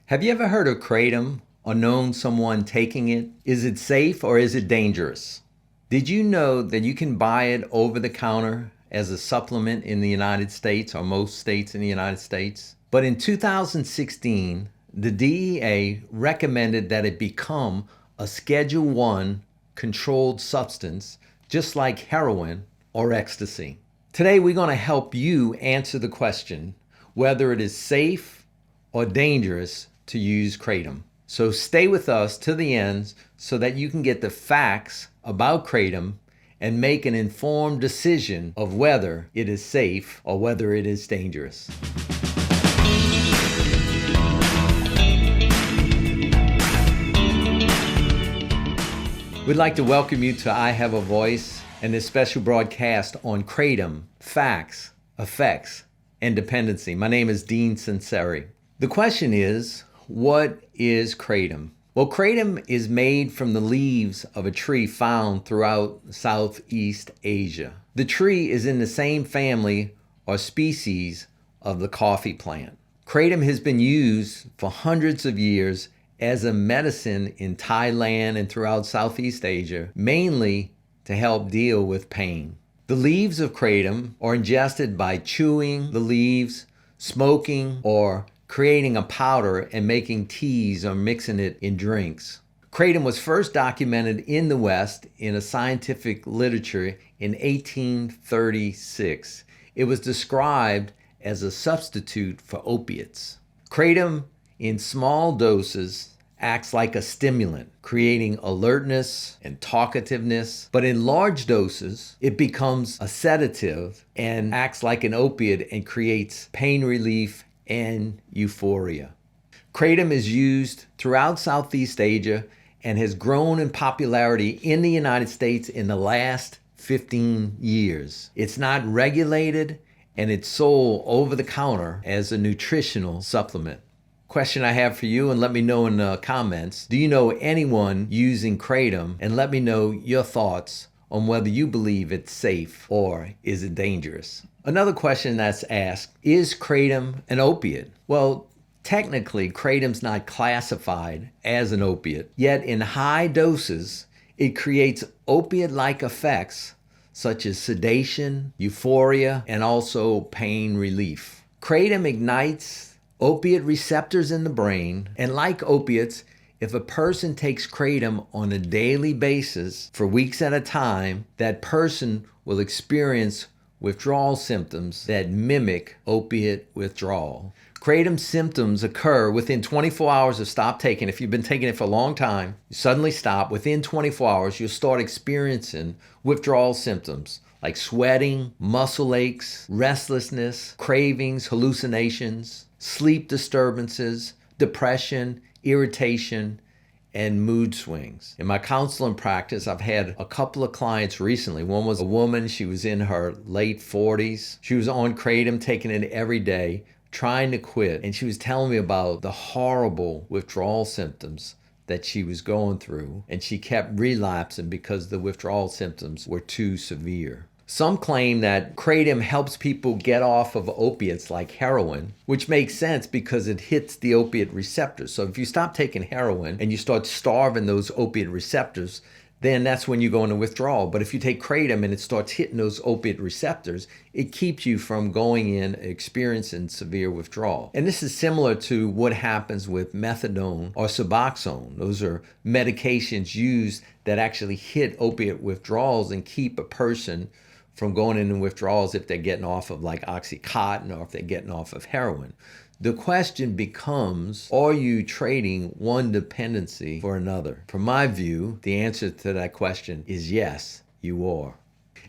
Have you ever heard of Kratom or known someone taking it? Is it safe or is it dangerous? Did you know that you can buy it over the counter as a supplement in the United States or most states in the United States? But in 2016, the DEA recommended that it become a Schedule I controlled substance, just like heroin or ecstasy. Today, we're going to help you answer the question whether it is safe or dangerous to use Kratom. So stay with us to the end so that you can get the facts about Kratom and make an informed decision of whether it is safe or whether it is dangerous. We'd like to welcome you to I Have a Voice and this special broadcast on Kratom, Facts, Effects, and Dependency. My name is Dean Sunseri. The question is, what is Kratom? Well, Kratom is made from the leaves of a tree found throughout Southeast Asia. The tree is in the same family or species of the coffee plant. Kratom has been used for hundreds of years as a medicine in Thailand and throughout Southeast Asia, mainly to help deal with pain. The leaves of Kratom are ingested by chewing the leaves, smoking, or creating a powder and making teas or mixing it in drinks. Kratom was first documented in the West in a scientific literature in 1836. It was described as a substitute for opiates. Kratom in small doses acts like a stimulant, creating alertness and talkativeness. But in large doses, it becomes a sedative and acts like an opiate and creates pain relief and euphoria. Kratom is used throughout Southeast Asia and has grown in popularity in the United States in the last 15 years. It's not regulated and it's sold over the counter as a nutritional supplement. Question I have for you, and let me know in the comments, do you know anyone using Kratom? And let me know your thoughts on whether you believe it's safe or is it dangerous. Another question that's asked, is Kratom an opiate? Well, technically, Kratom's not classified as an opiate, yet in high doses, it creates opiate-like effects such as sedation, euphoria, and also pain relief. Kratom ignites opiate receptors in the brain, and like opiates, if a person takes Kratom on a daily basis for weeks at a time, that person will experience withdrawal symptoms that mimic opiate withdrawal. Kratom symptoms occur within 24 hours of stop taking. If you've been taking it for a long time, you suddenly stop. Within 24 hours, you'll start experiencing withdrawal symptoms like sweating, muscle aches, restlessness, cravings, hallucinations, sleep disturbances, depression, irritation, and mood swings. In my counseling practice, I've had a couple of clients recently. One was a woman, she was in her late 40s. She was on Kratom, taking it every day, trying to quit. And she was telling me about the horrible withdrawal symptoms that she was going through. And she kept relapsing because the withdrawal symptoms were too severe. Some claim that Kratom helps people get off of opiates like heroin, which makes sense because it hits the opiate receptors. So if you stop taking heroin and you start starving those opiate receptors, then that's when you go into withdrawal. But if you take Kratom and it starts hitting those opiate receptors, it keeps you from going in experiencing severe withdrawal. And this is similar to what happens with methadone or SUBOXONE. Those are medications used that actually hit opiate withdrawals and keep a person from going into withdrawals if they're getting off of like Oxycontin or if they're getting off of heroin. The question becomes, are you trading one dependency for another? From my view, the answer to that question is yes, you are.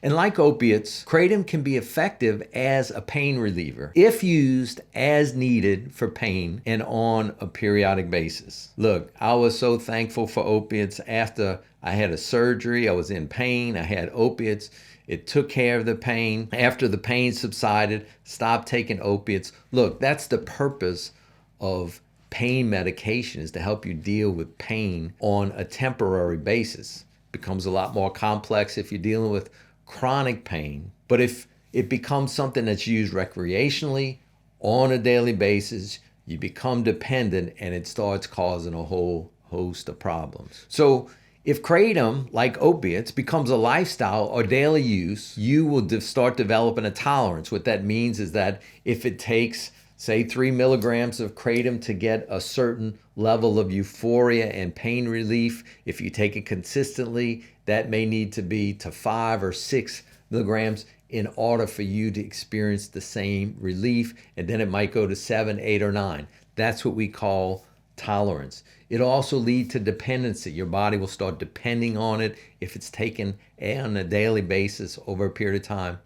And like opiates, Kratom can be effective as a pain reliever if used as needed for pain and on a periodic basis. Look, I was so thankful for opiates. After I had a surgery, I was in pain, I had opiates. It took care of the pain. After the pain subsided, stopped taking opiates. Look, that's the purpose of pain medication, is to help you deal with pain on a temporary basis. It becomes a lot more complex if you're dealing with chronic pain. But if it becomes something that's used recreationally on a daily basis, you become dependent and it starts causing a whole host of problems. So if Kratom, like opiates, becomes a lifestyle or daily use, you will start developing a tolerance. What that means is that if it takes, say, 3 milligrams of Kratom to get a certain level of euphoria and pain relief, if you take it consistently, that may need to be to 5 or 6 milligrams in order for you to experience the same relief, and then it might go to 7, 8, or 9. That's what we call tolerance. It'll also lead to dependency. Your body will start depending on it if it's taken on a daily basis over a period of time.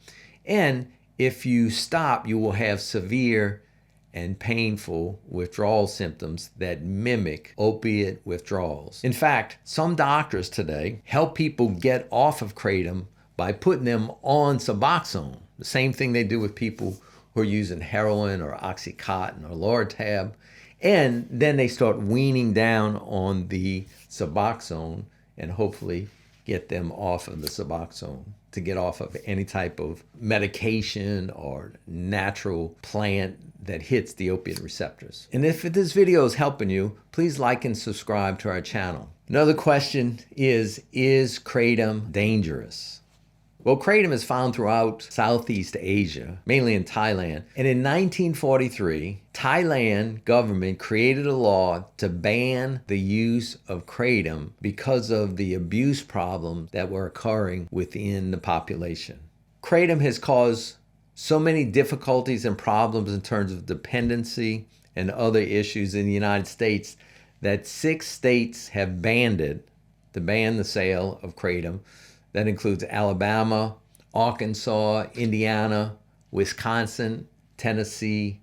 And if you stop, you will have severe and painful withdrawal symptoms that mimic opiate withdrawals. In fact, some doctors today help people get off of Kratom by putting them on SUBOXONE, the same thing they do with people who are using heroin or Oxycontin or Loratab. And then they start weaning down on the SUBOXONE and hopefully get them off of the SUBOXONE to get off of any type of medication or natural plant that hits the opiate receptors. And if this video is helping you, please like and subscribe to our channel. Another question is Kratom dangerous? Well, Kratom is found throughout Southeast Asia, mainly in Thailand. And in 1943, Thailand government created a law to ban the use of Kratom because of the abuse problems that were occurring within the population. Kratom has caused so many difficulties and problems in terms of dependency and other issues in the United States that 6 states have banned it, to ban the sale of Kratom. That includes Alabama, Arkansas, Indiana, Wisconsin, Tennessee,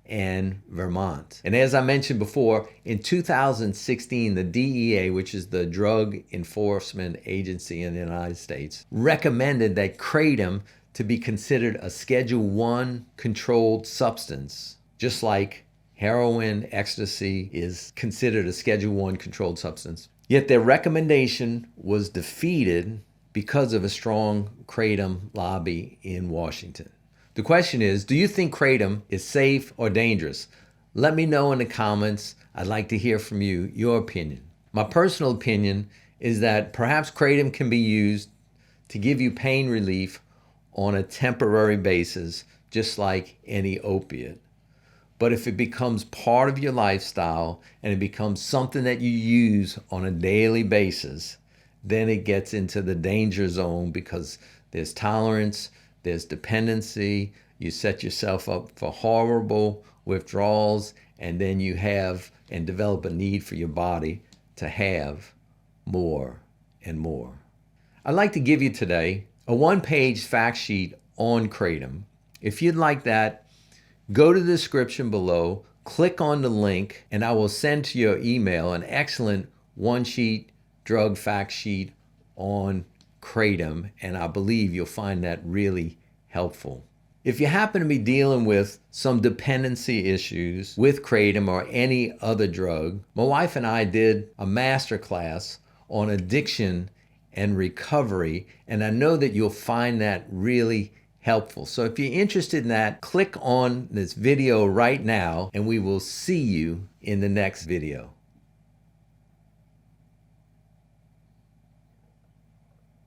and Vermont. And as I mentioned before, in 2016, the DEA, which is the Drug Enforcement Agency in the United States, recommended that Kratom to be considered a Schedule I controlled substance, just like heroin, ecstasy is considered a Schedule I controlled substance. Yet their recommendation was defeated because of a strong Kratom lobby in Washington. The question is, do you think Kratom is safe or dangerous? Let me know in the comments. I'd like to hear from you, your opinion. My personal opinion is that perhaps Kratom can be used to give you pain relief on a temporary basis, just like any opiate. But if it becomes part of your lifestyle and it becomes something that you use on a daily basis, then it gets into the danger zone because there's tolerance, there's dependency, you set yourself up for horrible withdrawals, and then you have and develop a need for your body to have more and more. I'd like to give you today a 1-page fact sheet on Kratom. If you'd like that, go to the description below, click on the link, and I will send to your email an excellent 1-sheet drug fact sheet on Kratom, and I believe you'll find that really helpful. If you happen to be dealing with some dependency issues with Kratom or any other drug, my wife and I did a masterclass on addiction and recovery, and I know that you'll find that really helpful. So if you're interested in that, click on this video right now, and we will see you in the next video.